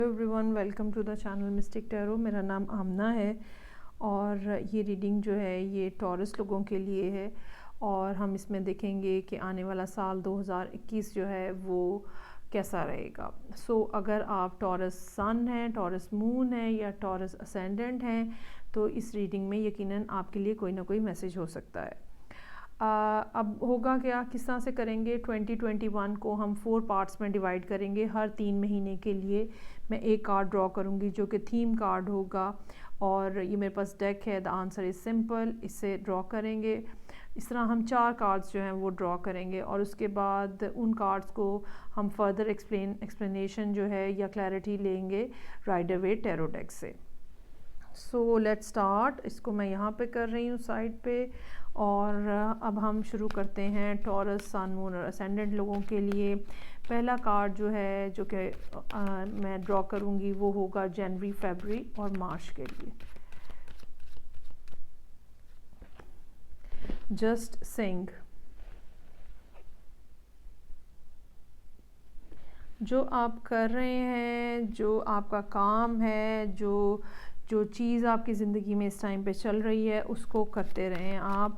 Every one welcome to the channel mystic tarot. میرا نام آمنہ ہے اور یہ ریڈنگ جو ہے یہ ٹورس لوگوں کے لیے ہے اور ہم اس میں دیکھیں گے کہ آنے والا سال 2021 جو ہے وہ کیسا رہے گا. اگر آپ ٹورس سن ہیں، ٹورس مون ہیں یا ٹورس اسینڈنٹ ہیں تو اس ریڈنگ میں یقیناً آپ کے لیے کوئی نہ کوئی میسیج ہو سکتا ہے. اب ہوگا کیا، کس طرح سے کریں گے. 2021 کو ہم 4 پارٹس میں ڈیوائیڈ کریں گے. ہر 3 مہینے کے لیے میں ایک کارڈ ڈرا کروں گی جو کہ تھیم کارڈ ہوگا اور یہ میرے پاس ڈیک ہے. The answer is simple. اس سے ڈرا کریں گے. اس طرح ہم 4 کارڈز جو ہیں وہ ڈرا کریں گے اور اس کے بعد ان کارڈز کو ہم فردر ایکسپلینیشن جو ہے یا کلیئرٹی لیں گے رائڈر ویٹ ٹیرو ڈیک سے. Let start. اس کو میں یہاں پہ کر رہی ہوں سائڈ پہ اور اب ہم شروع کرتے ہیں ٹورس سن مون اور اسینڈنٹ لوگوں کے لیے. پہلا کارڈ جو ہے جو کہ میں ڈرا کروں گی وہ ہوگا جنوری، فیبرری اور مارچ کے لیے. جسٹ سنگ. جو آپ کر رہے ہیں، جو آپ کا کام ہے، جو چیز آپ کی زندگی میں اس ٹائم پہ چل رہی ہے اس کو کرتے رہیں آپ،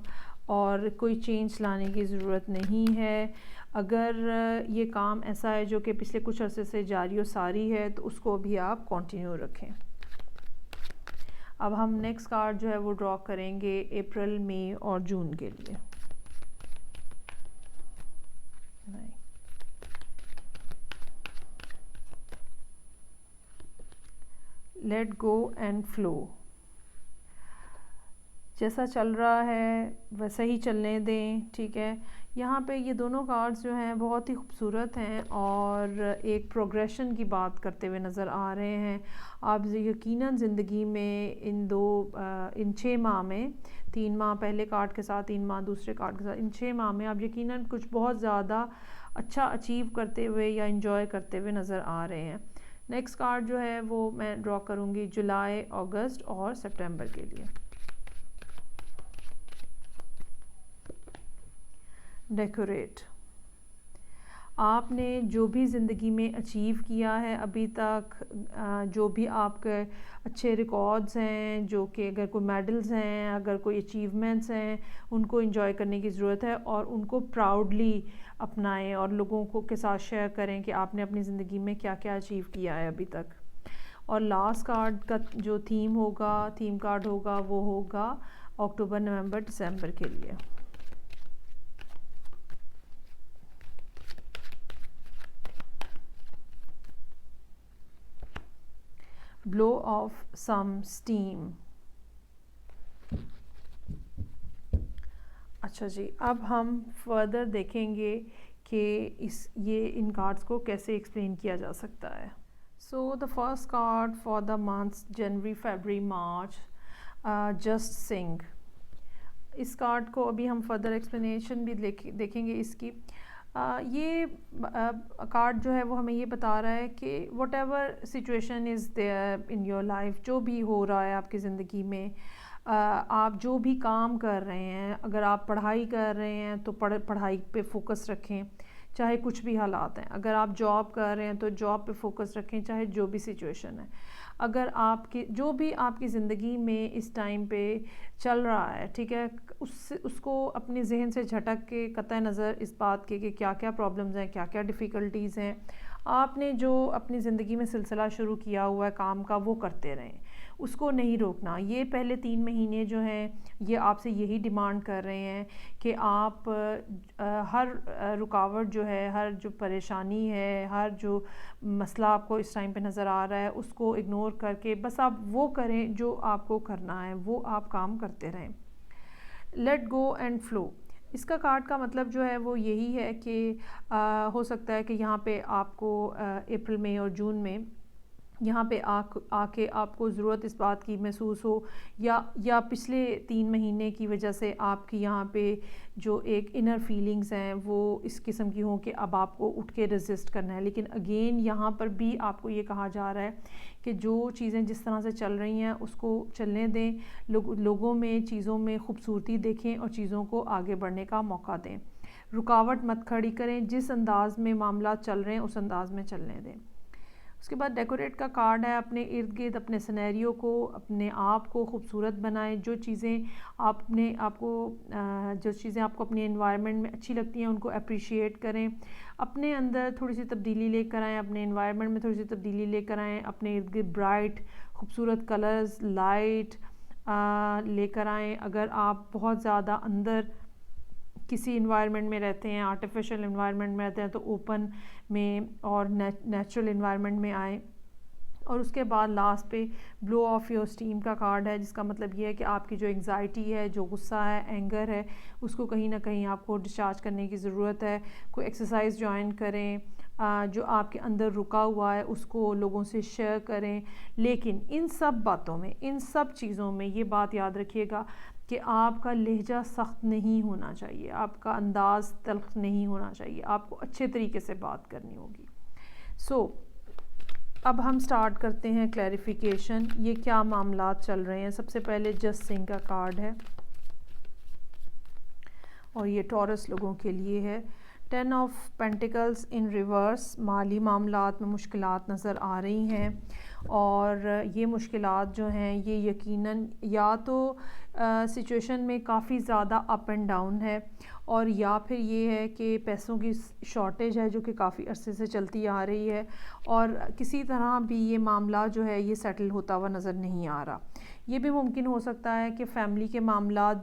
اور کوئی چینج لانے کی ضرورت نہیں ہے. اگر یہ کام ایسا ہے جو کہ پچھلے کچھ عرصے سے جاری و ساری ہے تو اس کو بھی آپ کنٹینیو رکھیں. اب ہم نیکسٹ کارڈ جو ہے وہ ڈرا کریں گے اپریل، مئی اور جون کے لیے. Late go and flu. جیسا چل رہا ہے ویسا ہی چلنے دیں، ٹھیک ہے. یہاں پہ یہ دونوں کارڈز جو ہیں بہت ہی خوبصورت ہیں اور ایک پروگریشن کی بات کرتے ہوئے نظر آ رہے ہیں. آپ یقیناً زندگی میں ان 6 ماہ میں، 3 ماہ پہلے کارڈ کے ساتھ، 3 ماہ دوسرے کارڈ کے ساتھ، ان 6 ماہ میں آپ یقیناً کچھ بہت زیادہ اچھا اچیو کرتے ہوئے یا انجوائے کرتے ہوئے نظر آ رہے ہیں. نیکسٹ کارڈ جو ہے وہ میں ڈرا کروں گی جولائی، اگست اور سپٹمبر کے لیے. ڈیکوریٹ. آپ نے جو بھی زندگی میں اچیو کیا ہے ابھی تک، جو بھی آپ کے اچھے ریکارڈز ہیں، جو کہ اگر کوئی میڈلز ہیں، اگر کوئی اچیومنٹس ہیں، ان کو انجوائے کرنے کی ضرورت ہے اور ان کو پراؤڈلی اپنائیں اور لوگوں کو کے ساتھ شیئر کریں کہ آپ نے اپنی زندگی میں کیا کیا اچیو کیا ہے ابھی تک. اور لاسٹ کارڈ کا جو تھیم کارڈ ہوگا وہ ہوگا اکتوبر، نومبر، دسمبر کے لیے. بلو آف سم اسٹیم. اچھا جی، اب ہم فردر دیکھیں گے کہ ان کارڈز کو کیسے ایکسپلین کیا جا سکتا ہے. The first card for the months January, February, March, just سنگ. اس کارڈ کو ابھی ہم فردر ایکسپلینیشن بھی دیکھیں گے اس کی. یہ کارڈ جو ہے وہ ہمیں یہ بتا رہا ہے کہ what ever situation is there in your life, جو بھی ہو رہا ہے آپ کی زندگی میں، آپ جو بھی کام کر رہے ہیں، اگر آپ پڑھائی کر رہے ہیں تو پڑھائی پہ فوکس رکھیں چاہے کچھ بھی حالات ہیں. اگر آپ جاب کر رہے ہیں تو جاب پہ فوکس رکھیں چاہے جو بھی سچویشن ہے. اگر جو بھی آپ کی زندگی میں اس ٹائم پہ چل رہا ہے، ٹھیک ہے، اس کو اپنے ذہن سے جھٹک کے قطع نظر اس بات کے کہ کیا کیا پرابلمز ہیں، کیا کیا ڈیفیکلٹیز ہیں، آپ نے جو اپنی زندگی میں سلسلہ شروع کیا ہوا ہے کام کا وہ کرتے رہیں، اس کو نہیں روکنا. یہ پہلے 3 مہینے جو ہیں یہ آپ سے یہی ڈیمانڈ کر رہے ہیں کہ آپ ہر رکاوٹ جو ہے، ہر جو پریشانی ہے، ہر جو مسئلہ آپ کو اس ٹائم پہ نظر آ رہا ہے اس کو اگنور کر کے بس آپ وہ کریں جو آپ کو کرنا ہے، وہ آپ کام کرتے رہیں. Let go and flow. اس کا کارڈ کا مطلب جو ہے وہ یہی ہے کہ ہو سکتا ہے کہ یہاں پہ آپ کو اپریل، مئی اور جون میں یہاں پہ آ کے آپ کو ضرورت اس بات کی محسوس ہو یا پچھلے 3 مہینے کی وجہ سے آپ کی یہاں پہ جو ایک انر فیلنگز ہیں وہ اس قسم کی ہوں کہ اب آپ کو اٹھ کے ریزسٹ کرنا ہے. لیکن اگین یہاں پر بھی آپ کو یہ کہا جا رہا ہے کہ جو چیزیں جس طرح سے چل رہی ہیں اس کو چلنے دیں. لوگوں میں، چیزوں میں خوبصورتی دیکھیں اور چیزوں کو آگے بڑھنے کا موقع دیں. رکاوٹ مت کھڑی کریں. جس انداز میں معاملات چل رہے ہیں اس انداز میں چلنے دیں. اس کے بعد ڈیکوریٹ کا کارڈ ہے، اپنے ارد گرد اپنے سینیریو کو، اپنے آپ کو خوبصورت بنائیں، جو چیزیں جو چیزیں آپ کو اپنے انوائرمنٹ میں اچھی لگتی ہیں ان کو اپریشیٹ کریں، اپنے اندر تھوڑی سی تبدیلی لے کر آئیں، اپنے انوائرمنٹ میں تھوڑی سی تبدیلی لے کر آئیں، اپنے ارد گرد برائٹ خوبصورت کلرز لائٹ لے کر آئیں۔ اگر آپ بہت زیادہ اندر کسی انوائرمنٹ میں رہتے ہیں، آرٹیفیشل انوائرمنٹ میں رہتے ہیں، تو اوپن میں اور نیچرل انوائرمنٹ میں آئیں۔ اور اس کے بعد لاسٹ پہ بلو آف یور اسٹیم کا کارڈ ہے، جس کا مطلب یہ ہے کہ آپ کی جو انگزائٹی ہے، جو غصہ ہے، اینگر ہے، اس کو کہیں نہ کہیں آپ کو ڈسچارج کرنے کی ضرورت ہے۔ کوئی ایکسرسائز جوائن کریں، جو آپ کے اندر رکا ہوا ہے اس کو لوگوں سے شیئر کریں۔ لیکن ان سب باتوں میں، ان سب چیزوں میں یہ بات یاد رکھیے گا کہ آپ کا لہجہ سخت نہیں ہونا چاہیے، آپ کا انداز تلخ نہیں ہونا چاہیے، آپ کو اچھے طریقے سے بات کرنی ہوگی۔ اب ہم سٹارٹ کرتے ہیں کلیریفیکیشن، یہ کیا معاملات چل رہے ہیں۔ سب سے پہلے جسٹ سنگ کا کارڈ ہے اور یہ ٹورس لوگوں کے لیے ہے۔ 10 آف پینٹیکلز ان ریورس، مالی معاملات میں مشکلات نظر آ رہی ہیں، اور یہ مشکلات جو ہیں یہ یقیناً یا تو سچویشن میں کافی زیادہ اپ اینڈ ڈاؤن ہے، اور یا پھر یہ ہے کہ پیسوں کی شارٹیج ہے جو کہ کافی عرصے سے چلتی آ رہی ہے، اور کسی طرح بھی یہ معاملہ جو ہے یہ سیٹل ہوتا ہوا نظر نہیں آ رہا۔ یہ بھی ممکن ہو سکتا ہے کہ فیملی کے معاملات،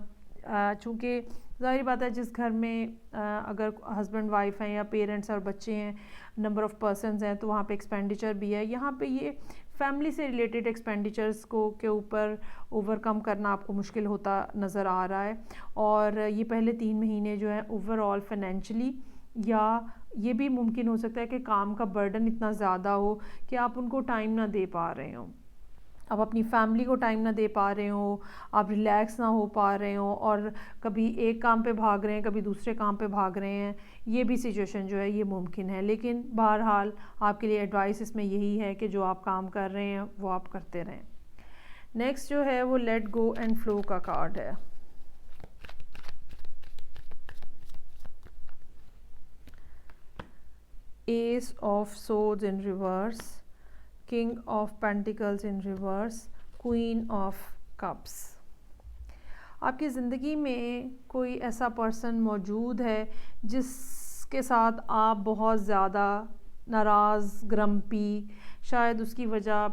چونکہ ظاہر بات ہے جس گھر میں اگر ہسبینڈ وائف ہیں یا پیرنٹس اور بچے ہیں، نمبر آف پرسنز ہیں، تو وہاں پہ ایکسپینڈیچر بھی ہے۔ یہاں پہ یہ فیملی سے ریلیٹڈ ایکسپینڈیچرز کے اوپر اوور کم کرنا آپ کو مشکل ہوتا نظر آ رہا ہے، اور یہ پہلے 3 مہینے جو ہیں اوور آل فائنینشلی، یا یہ بھی ممکن ہو سکتا ہے کہ کام کا برڈن اتنا زیادہ ہو کہ آپ ان کو ٹائم نہ دے پا رہے ہوں، آپ اپنی فیملی کو ٹائم نہ دے پا رہے ہوں، آپ ریلیکس نہ ہو پا رہے ہوں، اور کبھی ایک کام پہ بھاگ رہے ہیں، کبھی دوسرے کام پہ بھاگ رہے ہیں۔ یہ بھی سچویشن جو ہے یہ ممکن ہے، لیکن بہرحال آپ کے لیے ایڈوائس اس میں یہی ہے کہ جو آپ کام کر رہے ہیں وہ آپ کرتے رہیں۔ نیکسٹ جو ہے وہ لیٹ گو اینڈ فلو کا کارڈ ہے۔ Ace of swords in reverse, king of pentacles in reverse, queen of cups. آپ کی زندگی میں کوئی ایسا پرسن موجود ہے جس کے ساتھ آپ بہت زیادہ ناراض، گرمپی، شاید اس کی وجہ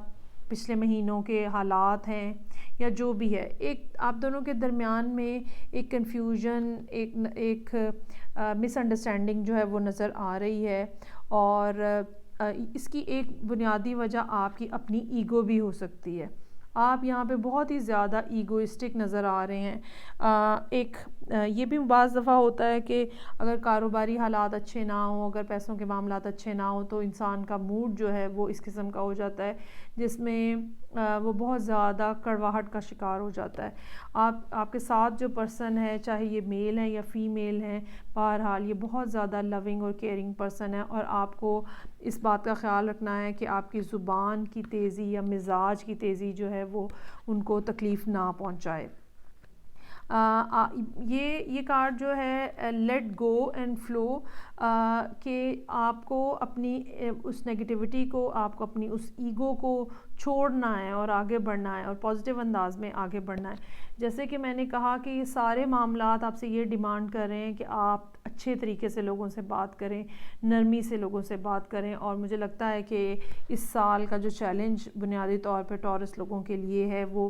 پچھلے مہینوں کے حالات ہیں یا جو بھی ہے، ایک آپ دونوں کے درمیان میں ایک کنفیوژن، ایک مس انڈرسٹینڈنگ جو ہے وہ نظر آ رہی ہے، اور اس کی ایک بنیادی وجہ آپ کی اپنی ایگو بھی ہو سکتی ہے۔ آپ یہاں پہ بہت ہی زیادہ ایگوئسٹک نظر آ رہے ہیں۔ یہ بھی بعض دفعہ ہوتا ہے کہ اگر کاروباری حالات اچھے نہ ہوں، اگر پیسوں کے معاملات اچھے نہ ہوں، تو انسان کا موڈ جو ہے وہ اس قسم کا ہو جاتا ہے جس میں وہ بہت زیادہ کڑواہٹ کا شکار ہو جاتا ہے۔ آپ کے ساتھ جو پرسن ہے، چاہے یہ میل ہے یا فیمیل ہے، بہرحال یہ بہت زیادہ لونگ اور کیئرنگ پرسن ہے، اور آپ کو اس بات کا خیال رکھنا ہے کہ آپ کی زبان کی تیزی یا مزاج کی تیزی جو ہے وہ ان کو تکلیف نہ پہنچائے۔ یہ کارڈ جو ہے لیٹ گو اینڈ فلو، کہ آپ کو اپنی اس نیگیٹیوٹی کو، آپ کو اپنی اس ایگو کو چھوڑنا ہے اور آگے بڑھنا ہے، اور پازیٹیو انداز میں آگے بڑھنا ہے۔ جیسے کہ میں نے کہا کہ یہ سارے معاملات آپ سے یہ ڈیمانڈ کر رہے ہیں کہ آپ اچھے طریقے سے لوگوں سے بات کریں، نرمی سے لوگوں سے بات کریں، اور مجھے لگتا ہے کہ اس سال کا جو چیلنج بنیادی طور پہ ٹورس لوگوں کے لیے ہے وہ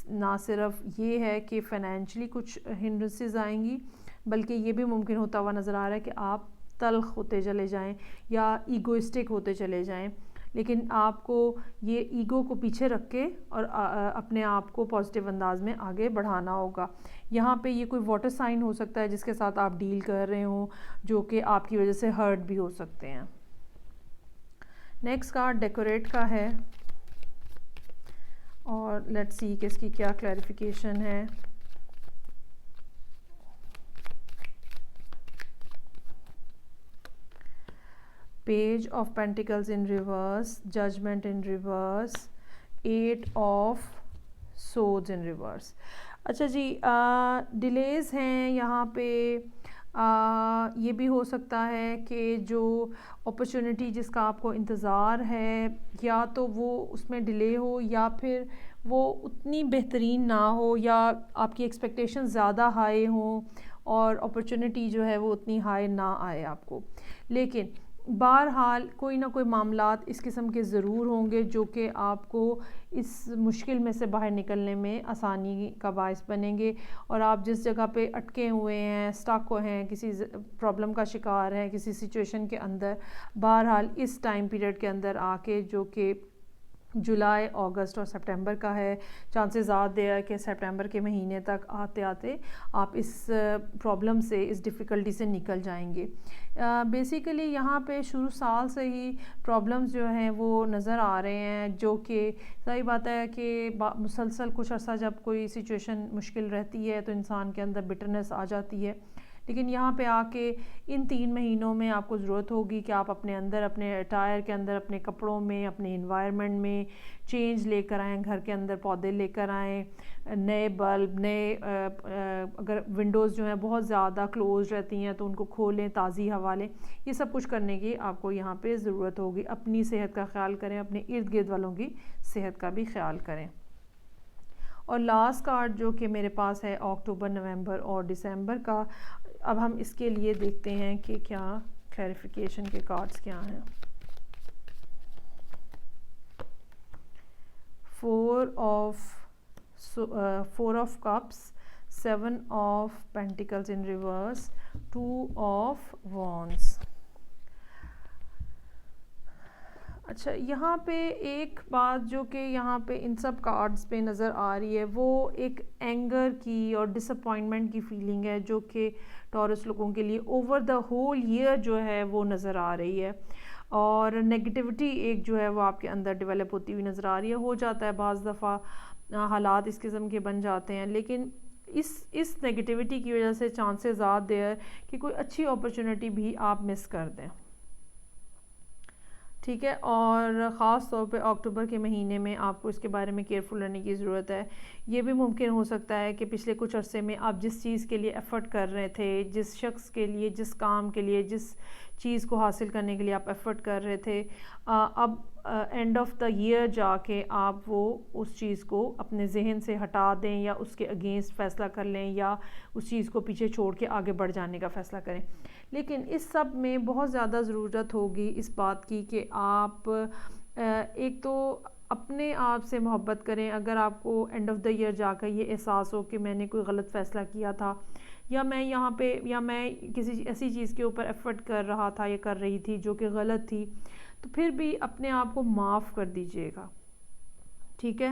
نہ صرف یہ ہے کہ فائنینشلی کچھ ہنڈرنسز آئیں گی، بلکہ یہ بھی ممکن ہوتا ہوا نظر آ رہا ہے کہ آپ تلخ ہوتے چلے جائیں یا ایگوئسٹک ہوتے چلے جائیں، لیکن آپ کو یہ ایگو کو پیچھے رکھ کے اور اپنے آپ کو پازیٹیو انداز میں آگے بڑھانا ہوگا۔ یہاں پہ یہ کوئی واٹر سائن ہو سکتا ہے جس کے ساتھ آپ ڈیل کر رہے ہوں، جو کہ آپ کی وجہ سے ہرٹ بھی ہو سکتے ہیں۔ نیکسٹ کارڈ ڈیکوریٹ کا ہے، اور لیٹس سی کہ اس کی کیا کلیریفیکیشن ہے۔ Page of pentacles in reverse, judgement in reverse, 8 of swords in reverse. اچھا جی، ڈیلیز ہیں یہاں پہ، یہ بھی ہو سکتا ہے کہ جو اپرچونٹی جس کا آپ کو انتظار ہے یا تو وہ اس میں ڈیلے ہو یا پھر وہ اتنی بہترین نہ ہو یا آپ کی ایکسپیکٹیشن زیادہ ہائی ہوں اور اپرچونٹی جو ہے وہ اتنی ہائی نہ آئے آپ کو. لیکن بہرحال کوئی نہ کوئی معاملات اس قسم کے ضرور ہوں گے جو کہ آپ کو اس مشکل میں سے باہر نکلنے میں آسانی کا باعث بنیں گے, اور آپ جس جگہ پہ اٹکے ہوئے ہیں, اسٹک ہیں, کسی پرابلم کا شکار ہیں, کسی سچویشن کے اندر, بہرحال اس ٹائم پیریڈ کے اندر آ کے جو کہ جولائی, اگست اور سپٹمبر کا ہے, چانسز زیادہ ہے کہ سپٹمبر کے مہینے تک آتے آتے آپ اس پرابلم سے, اس ڈیفیکلٹی سے نکل جائیں گے. بیسیکلی یہاں پہ شروع سال سے ہی پرابلمز جو ہیں وہ نظر آ رہے ہیں, جو کہ صحیح بات ہے کہ مسلسل کچھ عرصہ جب کوئی سچویشن مشکل رہتی ہے تو انسان کے اندر بٹرنس آ جاتی ہے. لیکن یہاں پہ آ کے ان 3 مہینوں میں آپ کو ضرورت ہوگی کہ آپ اپنے اندر, اپنے اٹائر کے اندر, اپنے کپڑوں میں, اپنے انوائرمنٹ میں چینج لے کر آئیں, گھر کے اندر پودے لے کر آئیں, نئے بلب, نئے اگر ونڈوز جو ہیں بہت زیادہ کلوز رہتی ہیں تو ان کو کھولیں, تازی ہوا لیں. یہ سب کچھ کرنے کی آپ کو یہاں پہ ضرورت ہوگی. اپنی صحت کا خیال کریں, اپنے ارد گرد والوں کی صحت کا بھی خیال کریں. اور لاسٹ کارڈ جو کہ میرے پاس ہے اکتوبر, نومبر اور دسمبر کا, اب ہم اس کے لیے دیکھتے ہیں کہ کیا کلیریفیکیشن کے کارڈز کیا ہیں. 4 of cups, 7 of pentacles in reverse, 2 of wands. اچھا, یہاں پہ ایک بات جو کہ یہاں پہ ان سب کارڈز پہ نظر آ رہی ہے وہ ایک اینگر کی اور ڈس اپوائنٹمنٹ کی فیلنگ ہے جو کہ ٹورس لوگوں کے لیے اوور دا ہول ایئر جو ہے وہ نظر آ رہی ہے, اور نیگیٹیوٹی ایک جو ہے وہ آپ کے اندر ڈیولپ ہوتی ہوئی نظر آ رہی ہے. ہو جاتا ہے بعض دفعہ حالات اس قسم کے بن جاتے ہیں, لیکن اس نیگیٹیوٹی کی وجہ سے چانسز زیادہ ہے کہ کوئی اچھی اپرچونٹی بھی آپ مس کر دیں. ٹھیک ہے, اور خاص طور پہ اکتوبر کے مہینے میں آپ کو اس کے بارے میں کیئرفل رہنے کی ضرورت ہے. یہ بھی ممکن ہو سکتا ہے کہ پچھلے کچھ عرصے میں آپ جس چیز کے لیے ایفرٹ کر رہے تھے, جس شخص کے لیے, جس کام کے لیے, جس چیز کو حاصل کرنے کے لیے آپ ایفرٹ کر رہے تھے, اب اینڈ آف دا ایئر جا کے آپ وہ اس چیز کو اپنے ذہن سے ہٹا دیں یا اس کے اگینسٹ فیصلہ کر لیں یا اس چیز کو پیچھے چھوڑ کے آگے بڑھ جانے کا فیصلہ کریں. لیکن اس سب میں بہت زیادہ ضرورت ہوگی اس بات کی کہ آپ ایک تو اپنے آپ سے محبت کریں. اگر آپ کو اینڈ آف دا ایئر جا کر یہ احساس ہو کہ میں نے کوئی غلط فیصلہ کیا تھا, یا میں یہاں پہ, یا میں کسی ایسی چیز کے اوپر ایفرٹ کر رہا تھا یا کر رہی تھی جو کہ غلط تھی, تو پھر بھی اپنے آپ کو معاف کر دیجئے گا. ٹھیک ہے,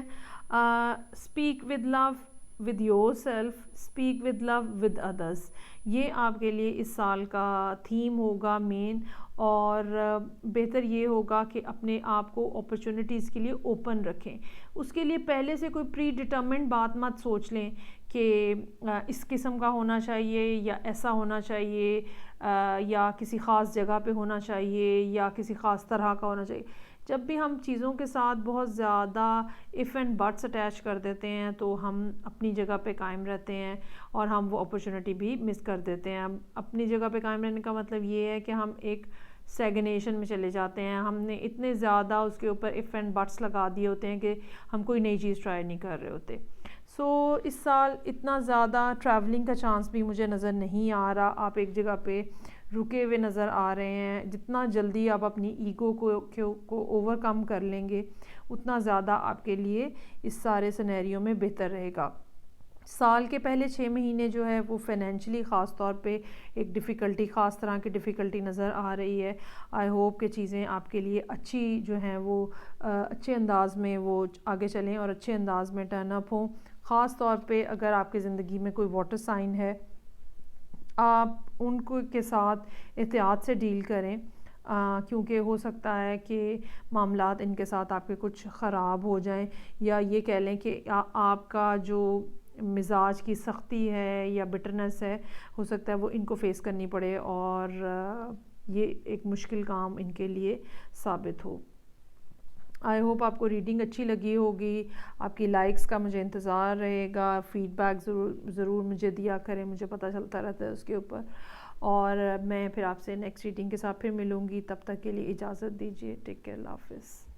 speak with love with yourself, speak with love with others. یہ آپ کے لیے اس سال کا تھیم ہوگا مین, اور بہتر یہ ہوگا کہ اپنے آپ کو اپرچونٹیز کے لیے اوپن رکھیں. اس کے لیے پہلے سے کوئی پری ڈٹرمنڈ بات مت سوچ لیں کہ اس قسم کا ہونا چاہیے یا ایسا ہونا چاہیے یا کسی خاص جگہ پہ ہونا چاہیے یا کسی خاص طرح کا ہونا چاہیے. جب بھی ہم چیزوں کے ساتھ بہت زیادہ ایف اینڈ بٹس اٹیچ کر دیتے ہیں تو ہم اپنی جگہ پہ قائم رہتے ہیں اور ہم وہ اپرچونٹی بھی مس کر دیتے ہیں. اپنی جگہ پہ قائم رہنے کا مطلب یہ ہے کہ ہم ایک سیگنیشن میں چلے جاتے ہیں. ہم نے اتنے زیادہ اس کے اوپر ایف اینڈ بٹس لگا دیے ہوتے ہیں کہ ہم کوئی نئی چیز ٹرائی نہیں کر رہے ہوتے. سو اس سال اتنا زیادہ ٹریولنگ کا چانس بھی مجھے نظر نہیں آ رہا. آپ ایک جگہ پہ رکے ہوئے نظر آ رہے ہیں. جتنا جلدی آپ اپنی ایگو کو اوور کم کر لیں گے اتنا زیادہ آپ کے لیے اس سارے سینیریو میں بہتر رہے گا. سال کے پہلے 6 مہینے جو ہے وہ فائنینشلی خاص طور پہ ایک ڈیفیکلٹی, خاص طرح کی ڈیفیکلٹی نظر آ رہی ہے. آئی ہوپ کہ چیزیں آپ کے لیے اچھی جو ہیں وہ اچھے انداز میں وہ آگے چلیں اور اچھے انداز میں ٹرن اپ ہوں. خاص طور پہ اگر آپ کی زندگی میں کوئی واٹر سائن ہے, آپ ان کو کے ساتھ احتیاط سے ڈیل کریں, کیونکہ ہو سکتا ہے کہ معاملات ان کے ساتھ آپ کے کچھ خراب ہو جائیں, یا یہ کہہ لیں کہ آپ کا جو مزاج کی سختی ہے یا بٹرنس ہے, ہو سکتا ہے وہ ان کو فیس کرنی پڑے اور یہ ایک مشکل کام ان کے لیے ثابت ہو. آئی ہوپ آپ کو ریڈنگ اچھی لگی ہوگی. آپ کی لائکس کا مجھے انتظار رہے گا. فیڈ بیک ضرور مجھے دیا کریں, مجھے پتہ چلتا رہتا ہے اس کے اوپر. اور میں پھر آپ سے نیکسٹ ریڈنگ کے ساتھ پھر ملوں گی. تب تک کے لیے اجازت دیجیے. Take care. اللہ حافظ.